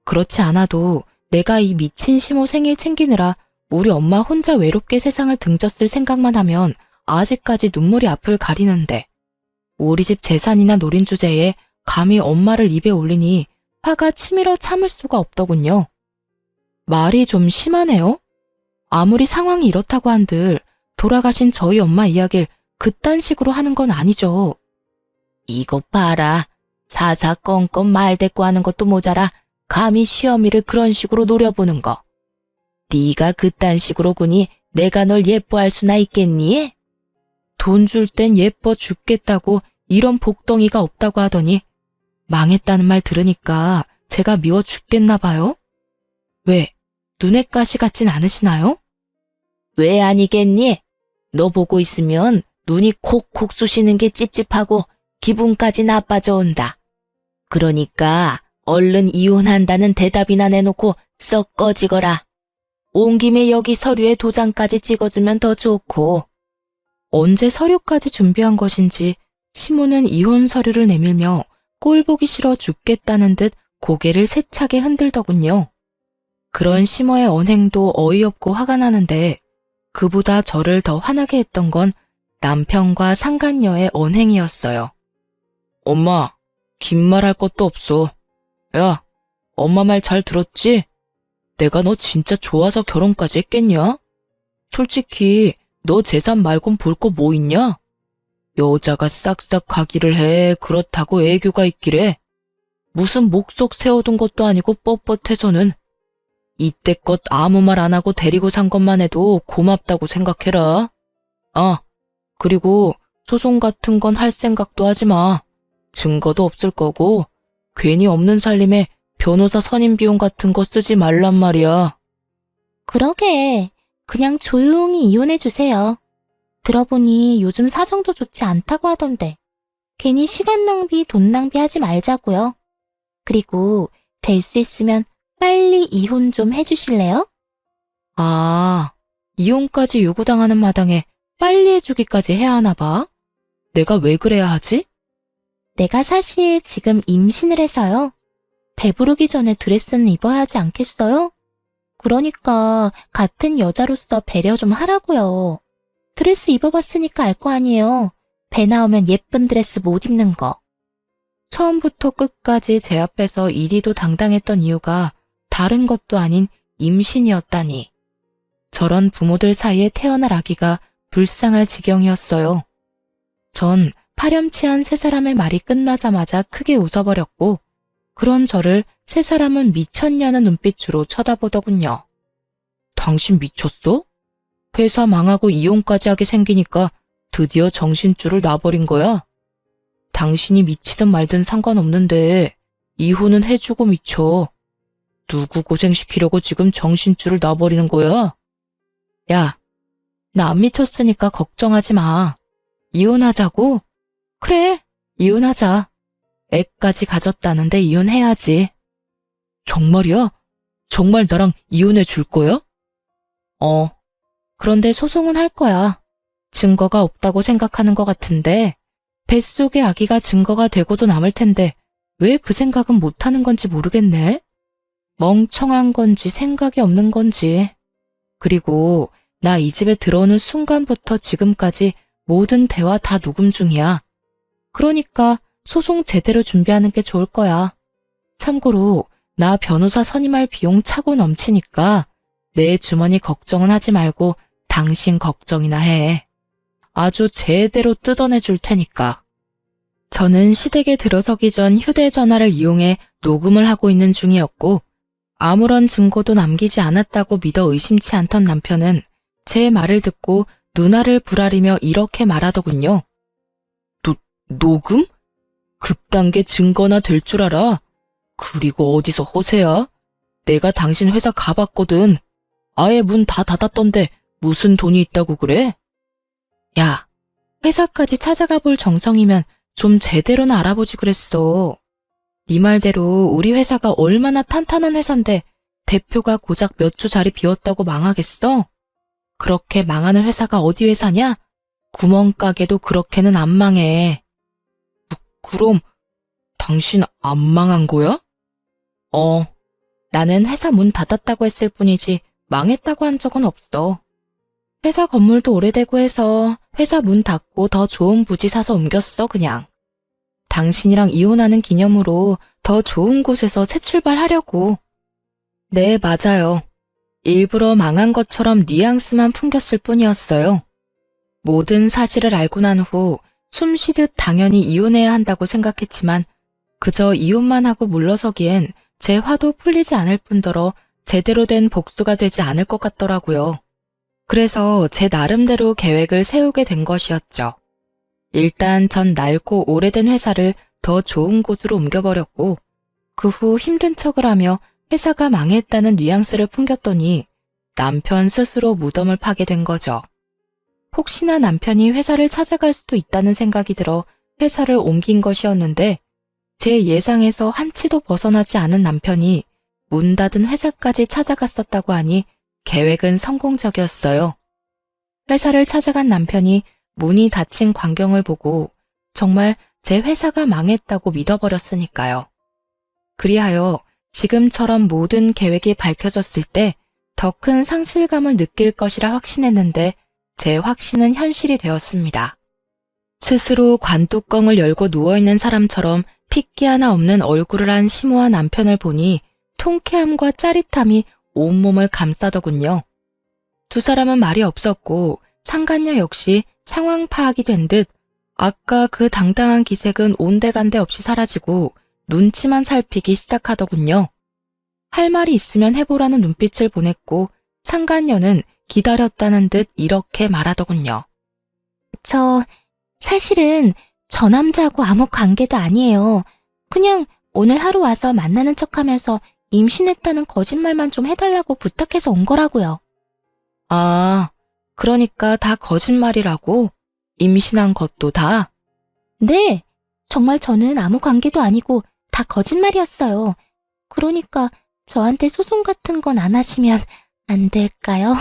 그렇지 않아도 내가 이 미친 시모 생일 챙기느라 우리 엄마 혼자 외롭게 세상을 등졌을 생각만 하면 아직까지 눈물이 앞을 가리는데, 우리 집 재산이나 노린 주제에 감히 엄마를 입에 올리니 화가 치밀어 참을 수가 없더군요. 말이 좀 심하네요. 아무리 상황이 이렇다고 한들 돌아가신 저희 엄마 이야기를 그딴 식으로 하는 건 아니죠. 이것 봐라. 사사건건 말대꾸 하는 것도 모자라 감히 시어미를 그런 식으로 노려보는 거. 네가 그딴 식으로 구니 내가 널 예뻐할 수나 있겠니? 돈 줄 땐 예뻐 죽겠다고 이런 복덩이가 없다고 하더니 망했다는 말 들으니까 제가 미워 죽겠나 봐요? 왜? 눈에 가시 같진 않으시나요? 왜 아니겠니? 너 보고 있으면 눈이 콕콕 쑤시는 게 찝찝하고 기분까지 나빠져 온다. 그러니까 얼른 이혼한다는 대답이나 내놓고 썩 꺼지거라. 온 김에 여기 서류에 도장까지 찍어주면 더 좋고. 언제 서류까지 준비한 것인지 시모는 이혼 서류를 내밀며 꼴 보기 싫어 죽겠다는 듯 고개를 세차게 흔들더군요. 그런 시모의 언행도 어이없고 화가 나는데 그보다 저를 더 화나게 했던 건 남편과 상간녀의 언행이었어요. 엄마, 긴 말 할 것도 없어. 야, 엄마 말 잘 들었지? 내가 너 진짜 좋아서 결혼까지 했겠냐? 솔직히 너 재산 말곤 볼 거 뭐 있냐? 여자가 싹싹 가기를 해. 그렇다고 애교가 있기래. 무슨 목속 세워둔 것도 아니고 뻣뻣해서는. 이때껏 아무 말 안 하고 데리고 산 것만 해도 고맙다고 생각해라. 아, 그리고 소송 같은 건 할 생각도 하지 마. 증거도 없을 거고 괜히 없는 살림에 변호사 선임 비용 같은 거 쓰지 말란 말이야. 그러게. 그냥 조용히 이혼해주세요. 들어보니 요즘 사정도 좋지 않다고 하던데. 괜히 시간 낭비, 돈 낭비하지 말자고요. 그리고 될 수 있으면 빨리 이혼 좀 해주실래요? 아, 이혼까지 요구당하는 마당에 빨리 해주기까지 해야 하나 봐. 내가 왜 그래야 하지? 내가 사실 지금 임신을 해서요. 배부르기 전에 드레스는 입어야 하지 않겠어요? 그러니까 같은 여자로서 배려 좀 하라고요. 드레스 입어봤으니까 알 거 아니에요. 배 나오면 예쁜 드레스 못 입는 거. 처음부터 끝까지 제 앞에서 이리도 당당했던 이유가 다른 것도 아닌 임신이었다니. 저런 부모들 사이에 태어날 아기가 불쌍할 지경이었어요. 전 파렴치한 세 사람의 말이 끝나자마자 크게 웃어버렸고, 그런 저를 세 사람은 미쳤냐는 눈빛으로 쳐다보더군요. 당신 미쳤어? 회사 망하고 이혼까지 하게 생기니까 드디어 정신줄을 놔버린 거야? 당신이 미치든 말든 상관없는데 이혼은 해주고 미쳐. 누구 고생시키려고 지금 정신줄을 놔버리는 거야? 야, 나 안 미쳤으니까 걱정하지 마. 이혼하자고? 그래, 이혼하자. 애까지 가졌다는데 이혼해야지. 정말이야? 정말 나랑 이혼해 줄 거야? 그런데 소송은 할 거야. 증거가 없다고 생각하는 것 같은데 뱃속의 아기가 증거가 되고도 남을 텐데 왜 그 생각은 못하는 건지 모르겠네. 멍청한 건지 생각이 없는 건지. 그리고 나 이 집에 들어오는 순간부터 지금까지 모든 대화 다 녹음 중이야. 그러니까 소송 제대로 준비하는 게 좋을 거야. 참고로 나 변호사 선임할 비용 차고 넘치니까 내 주머니 걱정은 하지 말고 당신 걱정이나 해. 아주 제대로 뜯어내 줄 테니까. 저는 시댁에 들어서기 전 휴대전화를 이용해 녹음을 하고 있는 중이었고 아무런 증거도 남기지 않았다고 믿어 의심치 않던 남편은 제 말을 듣고 눈알을 부라리며 이렇게 말하더군요. 녹음? 그딴 게 증거나 될 줄 알아? 그리고 어디서 허세야? 내가 당신 회사 가봤거든. 아예 문 다 닫았던데 무슨 돈이 있다고 그래? 야, 회사까지 찾아가 볼 정성이면 좀 제대로나 알아보지 그랬어. 네 말대로 우리 회사가 얼마나 탄탄한 회사인데 대표가 고작 몇 주 자리 비웠다고 망하겠어? 그렇게 망하는 회사가 어디 회사냐? 구멍가게도 그렇게는 안 망해. 그럼 당신 안 망한 거야? 나는 회사 문 닫았다고 했을 뿐이지 망했다고 한 적은 없어. 회사 건물도 오래되고 해서 회사 문 닫고 더 좋은 부지 사서 옮겼어, 그냥. 당신이랑 이혼하는 기념으로 더 좋은 곳에서 새 출발하려고. 네, 맞아요. 일부러 망한 것처럼 뉘앙스만 풍겼을 뿐이었어요. 모든 사실을 알고 난 후 숨쉬듯 당연히 이혼해야 한다고 생각했지만 그저 이혼만 하고 물러서기엔 제 화도 풀리지 않을 뿐더러 제대로 된 복수가 되지 않을 것 같더라고요. 그래서 제 나름대로 계획을 세우게 된 것이었죠. 일단 전 낡고 오래된 회사를 더 좋은 곳으로 옮겨버렸고 그 후 힘든 척을 하며 회사가 망했다는 뉘앙스를 풍겼더니 남편 스스로 무덤을 파게 된 거죠. 혹시나 남편이 회사를 찾아갈 수도 있다는 생각이 들어 회사를 옮긴 것이었는데 제 예상에서 한치도 벗어나지 않은 남편이 문 닫은 회사까지 찾아갔었다고 하니 계획은 성공적이었어요. 회사를 찾아간 남편이 문이 닫힌 광경을 보고 정말 제 회사가 망했다고 믿어버렸으니까요. 그리하여 지금처럼 모든 계획이 밝혀졌을 때 더 큰 상실감을 느낄 것이라 확신했는데 제 확신은 현실이 되었습니다. 스스로 관뚜껑을 열고 누워있는 사람처럼 핏기 하나 없는 얼굴을 한 심오한 남편을 보니 통쾌함과 짜릿함이 온몸을 감싸더군요. 두 사람은 말이 없었고 상간녀 역시 상황 파악이 된 듯 아까 그 당당한 기색은 온데간데 없이 사라지고 눈치만 살피기 시작하더군요. 할 말이 있으면 해보라는 눈빛을 보냈고 상간녀는 기다렸다는 듯 이렇게 말하더군요. 사실은 저 남자하고 아무 관계도 아니에요. 그냥 오늘 하루 와서 만나는 척하면서 임신했다는 거짓말만 좀 해달라고 부탁해서 온 거라고요. 아, 그러니까 다 거짓말이라고? 임신한 것도 다? 네, 정말 저는 아무 관계도 아니고 다 거짓말이었어요. 그러니까 저한테 소송 같은 건 안 하시면 안 될까요?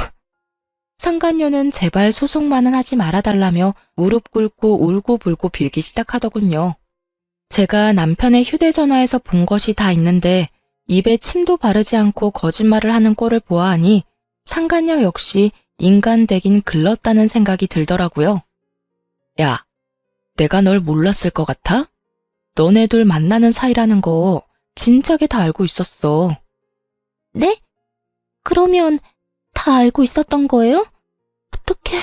상간녀는 제발 소송만은 하지 말아달라며 무릎 꿇고 울고불고 빌기 시작하더군요. 제가 남편의 휴대전화에서 본 것이 다 있는데 입에 침도 바르지 않고 거짓말을 하는 꼴을 보아하니 상간녀 역시 인간 되긴 글렀다는 생각이 들더라고요. 야, 내가 널 몰랐을 것 같아? 너네 둘 만나는 사이라는 거 진작에 다 알고 있었어. 네? 그러면 다 알고 있었던 거예요? 어떻게,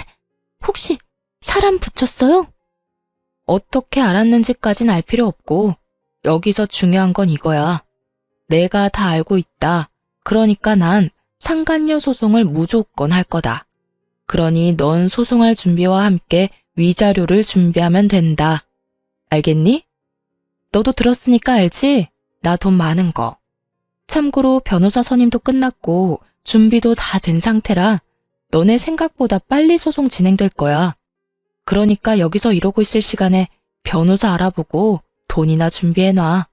혹시 사람 붙였어요? 어떻게 알았는지까진 알 필요 없고 여기서 중요한 건 이거야. 내가 다 알고 있다. 그러니까 난 상간녀 소송을 무조건 할 거다. 그러니 넌 소송할 준비와 함께 위자료를 준비하면 된다. 알겠니? 너도 들었으니까 알지? 나 돈 많은 거. 참고로 변호사 선임도 끝났고 준비도 다 된 상태라 너네 생각보다 빨리 소송 진행될 거야. 그러니까 여기서 이러고 있을 시간에 변호사 알아보고 돈이나 준비해놔.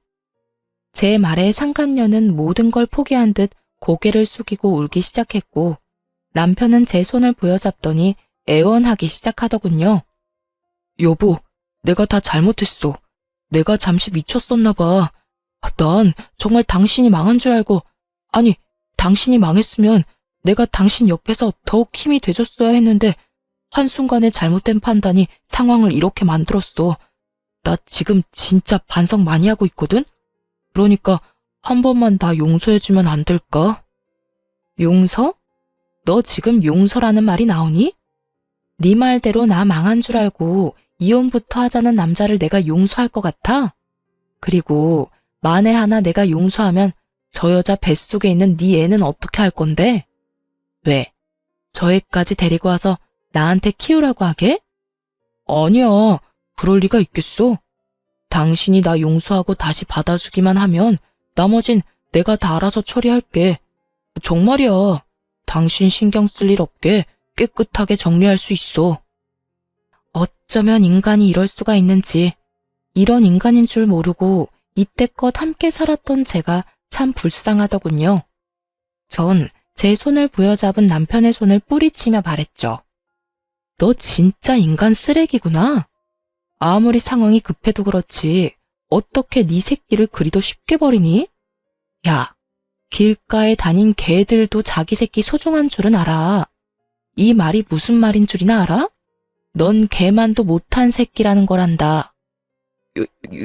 제 말에 상간녀는 모든 걸 포기한 듯 고개를 숙이고 울기 시작했고 남편은 제 손을 부여잡더니 애원하기 시작하더군요. 여보, 내가 다 잘못했어. 내가 잠시 미쳤었나 봐. 난 정말 당신이 망한 줄 알고, 아니, 당신이 망했으면 내가 당신 옆에서 더욱 힘이 돼줬어야 했는데 한순간에 잘못된 판단이 상황을 이렇게 만들었어. 나 지금 진짜 반성 많이 하고 있거든? 그러니까 한 번만 나 용서해주면 안 될까? 용서? 너 지금 용서라는 말이 나오니? 네 말대로 나 망한 줄 알고 이혼부터 하자는 남자를 내가 용서할 것 같아? 그리고 만에 하나 내가 용서하면 저 여자 뱃속에 있는 네 애는 어떻게 할 건데? 왜? 저 애까지 데리고 와서 나한테 키우라고 하게? 아니야, 그럴 리가 있겠어. 당신이 나 용서하고 다시 받아주기만 하면 나머진 내가 다 알아서 처리할게. 정말이야. 당신 신경 쓸 일 없게 깨끗하게 정리할 수 있어. 어쩌면 인간이 이럴 수가 있는지, 이런 인간인 줄 모르고 이때껏 함께 살았던 제가 참 불쌍하더군요. 전 제 손을 부여잡은 남편의 손을 뿌리치며 말했죠. 너 진짜 인간 쓰레기구나. 아무리 상황이 급해도 그렇지 어떻게 네 새끼를 그리도 쉽게 버리니? 야, 길가에 다닌 개들도 자기 새끼 소중한 줄은 알아. 이 말이 무슨 말인 줄이나 알아? 넌 개만도 못한 새끼라는 거란다.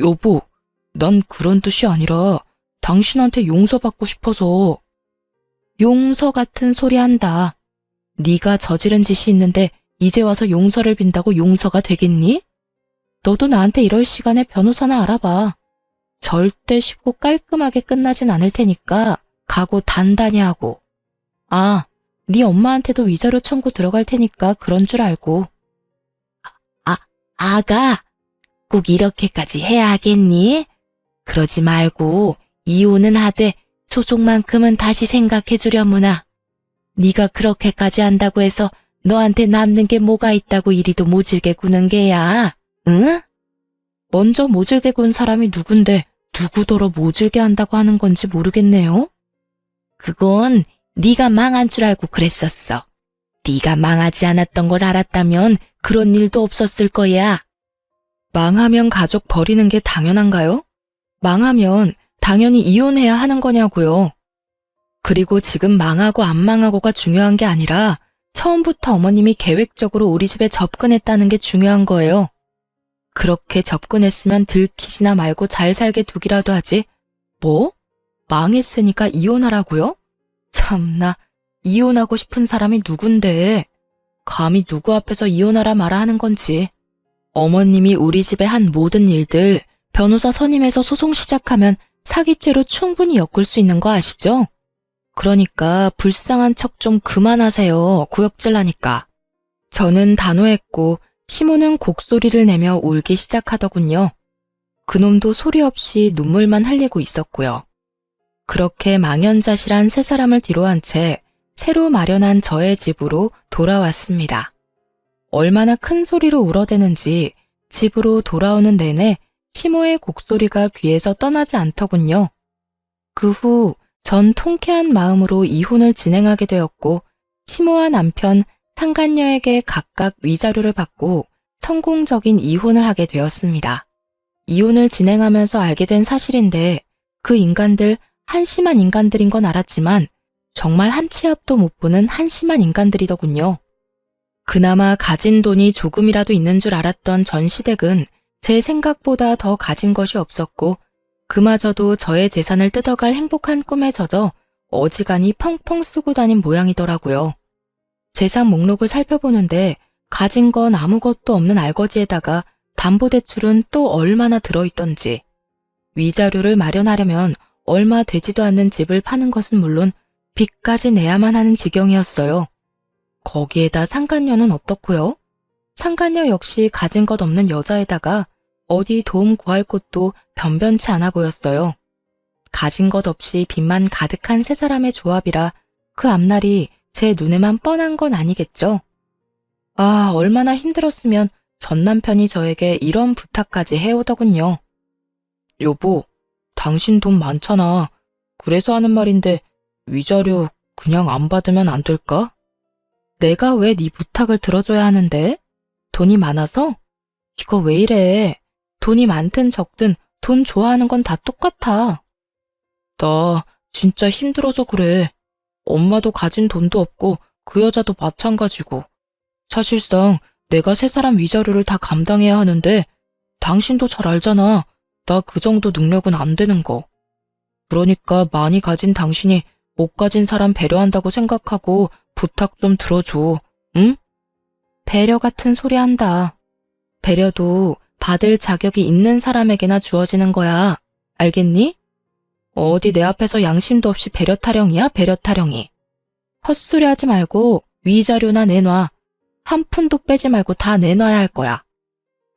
여보, 난 그런 뜻이 아니라 당신한테 용서받고 싶어서. 용서 같은 소리 한다. 네가 저지른 짓이 있는데 이제 와서 용서를 빈다고 용서가 되겠니? 너도 나한테 이럴 시간에 변호사나 알아봐. 절대 쉽고 깔끔하게 끝나진 않을 테니까 각오 단단히 하고. 아, 네 엄마한테도 위자료 청구 들어갈 테니까 그런 줄 알고. 아가, 꼭 이렇게까지 해야 하겠니? 그러지 말고 이혼은 하되 소송만큼은 다시 생각해 주려무나. 네가 그렇게까지 한다고 해서 너한테 남는 게 뭐가 있다고 이리도 모질게 구는 게야. 응? 먼저 모질게 군 사람이 누군데 누구더러 모질게 한다고 하는 건지 모르겠네요. 그건 네가 망한 줄 알고 그랬었어. 네가 망하지 않았던 걸 알았다면 그런 일도 없었을 거야. 망하면 가족 버리는 게 당연한가요? 망하면 당연히 이혼해야 하는 거냐고요. 그리고 지금 망하고 안 망하고가 중요한 게 아니라 처음부터 어머님이 계획적으로 우리 집에 접근했다는 게 중요한 거예요. 그렇게 접근했으면 들키지나 말고 잘 살게 두기라도 하지. 뭐? 망했으니까 이혼하라고요? 참나, 이혼하고 싶은 사람이 누군데. 감히 누구 앞에서 이혼하라 마라 하는 건지. 어머님이 우리 집에 한 모든 일들 변호사 선임해서 소송 시작하면 사기죄로 충분히 엮을 수 있는 거 아시죠? 그러니까 불쌍한 척 좀 그만하세요. 구역질나니까. 저는 단호했고 시모는 곡소리를 내며 울기 시작하더군요. 그놈도 소리 없이 눈물만 흘리고 있었고요. 그렇게 망연자실한 세 사람을 뒤로한 채 새로 마련한 저의 집으로 돌아왔습니다. 얼마나 큰 소리로 울어대는지 집으로 돌아오는 내내 시모의 곡소리가 귀에서 떠나지 않더군요. 그 후 전 통쾌한 마음으로 이혼을 진행하게 되었고 시모와 남편 상간녀에게 각각 위자료를 받고 성공적인 이혼을 하게 되었습니다. 이혼을 진행하면서 알게 된 사실인데 그 인간들 한심한 인간들인 건 알았지만 정말 한 치 앞도 못 보는 한심한 인간들이더군요. 그나마 가진 돈이 조금이라도 있는 줄 알았던 전 시댁은 제 생각보다 더 가진 것이 없었고 그마저도 저의 재산을 뜯어갈 행복한 꿈에 젖어 어지간히 펑펑 쓰고 다닌 모양이더라고요. 재산 목록을 살펴보는데 가진 건 아무것도 없는 알거지에다가 담보대출은 또 얼마나 들어있던지, 위자료를 마련하려면 얼마 되지도 않는 집을 파는 것은 물론 빚까지 내야만 하는 지경이었어요. 거기에다 상간녀는 어떻고요? 상간녀 역시 가진 것 없는 여자에다가 어디 도움 구할 곳도 변변치 않아 보였어요. 가진 것 없이 빚만 가득한 세 사람의 조합이라 그 앞날이 제 눈에만 뻔한 건 아니겠죠? 아, 얼마나 힘들었으면 전 남편이 저에게 이런 부탁까지 해오더군요. 여보, 당신 돈 많잖아. 그래서 하는 말인데 위자료 그냥 안 받으면 안 될까? 내가 왜 네 부탁을 들어줘야 하는데? 돈이 많아서? 이거 왜 이래? 돈이 많든 적든 돈 좋아하는 건 다 똑같아. 나 진짜 힘들어서 그래. 엄마도 가진 돈도 없고 그 여자도 마찬가지고. 사실상 내가 세 사람 위자료를 다 감당해야 하는데 당신도 잘 알잖아. 나 그 정도 능력은 안 되는 거. 그러니까 많이 가진 당신이 못 가진 사람 배려한다고 생각하고 부탁 좀 들어줘. 응? 배려 같은 소리 한다. 배려도 받을 자격이 있는 사람에게나 주어지는 거야. 알겠니? 어디 내 앞에서 양심도 없이 배려 타령이야, 배려 타령이. 헛소리 하지 말고 위자료나 내놔. 한 푼도 빼지 말고 다 내놔야 할 거야.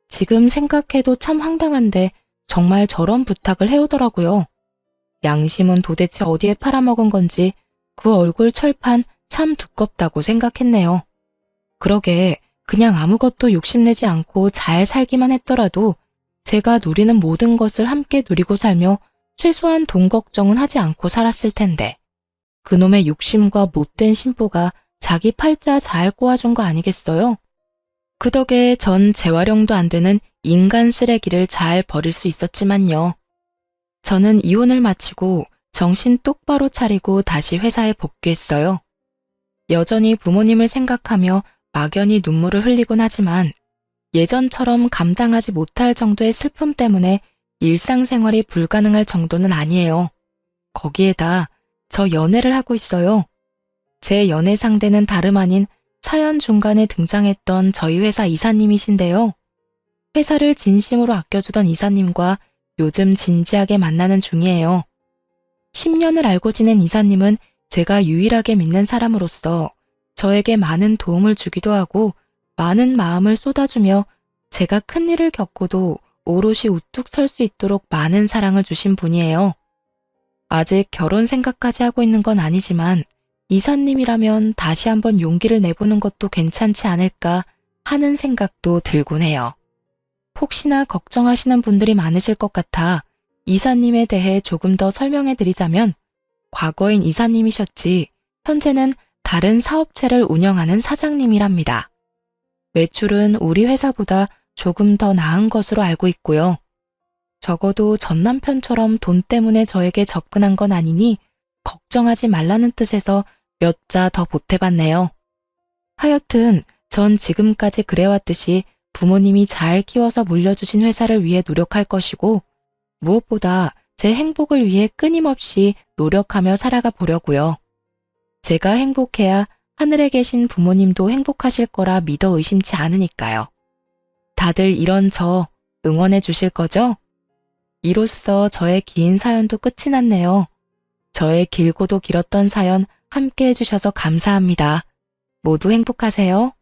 지금 생각해도 참 황당한데 정말 저런 부탁을 해오더라고요. 양심은 도대체 어디에 팔아먹은 건지 그 얼굴 철판 참 두껍다고 생각했네요. 그러게 그냥 아무것도 욕심내지 않고 잘 살기만 했더라도 제가 누리는 모든 것을 함께 누리고 살며 최소한 돈 걱정은 하지 않고 살았을 텐데 그놈의 욕심과 못된 심보가 자기 팔자 잘 꼬아준 거 아니겠어요? 그 덕에 전 재활용도 안 되는 인간 쓰레기를 잘 버릴 수 있었지만요. 저는 이혼을 마치고 정신 똑바로 차리고 다시 회사에 복귀했어요. 여전히 부모님을 생각하며 막연히 눈물을 흘리곤 하지만 예전처럼 감당하지 못할 정도의 슬픔 때문에 일상생활이 불가능할 정도는 아니에요. 거기에다 저 연애를 하고 있어요. 제 연애 상대는 다름 아닌 사연 중간에 등장했던 저희 회사 이사님이신데요. 회사를 진심으로 아껴주던 이사님과 요즘 진지하게 만나는 중이에요. 10년을 알고 지낸 이사님은 제가 유일하게 믿는 사람으로서 저에게 많은 도움을 주기도 하고 많은 마음을 쏟아주며 제가 큰일을 겪고도 오롯이 우뚝 설 수 있도록 많은 사랑을 주신 분이에요. 아직 결혼 생각까지 하고 있는 건 아니지만 이사님이라면 다시 한번 용기를 내보는 것도 괜찮지 않을까 하는 생각도 들곤 해요. 혹시나 걱정하시는 분들이 많으실 것 같아 이사님에 대해 조금 더 설명해 드리자면 과거엔 이사님이셨지 현재는 다른 사업체를 운영하는 사장님이랍니다. 매출은 우리 회사보다 조금 더 나은 것으로 알고 있고요. 적어도 전 남편처럼 돈 때문에 저에게 접근한 건 아니니 걱정하지 말라는 뜻에서 몇 자 더 보태봤네요. 하여튼 전 지금까지 그래왔듯이 부모님이 잘 키워서 물려주신 회사를 위해 노력할 것이고 무엇보다 제 행복을 위해 끊임없이 노력하며 살아가 보려고요. 제가 행복해야 하늘에 계신 부모님도 행복하실 거라 믿어 의심치 않으니까요. 다들 이런 저 응원해 주실 거죠? 이로써 저의 긴 사연도 끝이 났네요. 저의 길고도 길었던 사연 함께 해주셔서 감사합니다. 모두 행복하세요.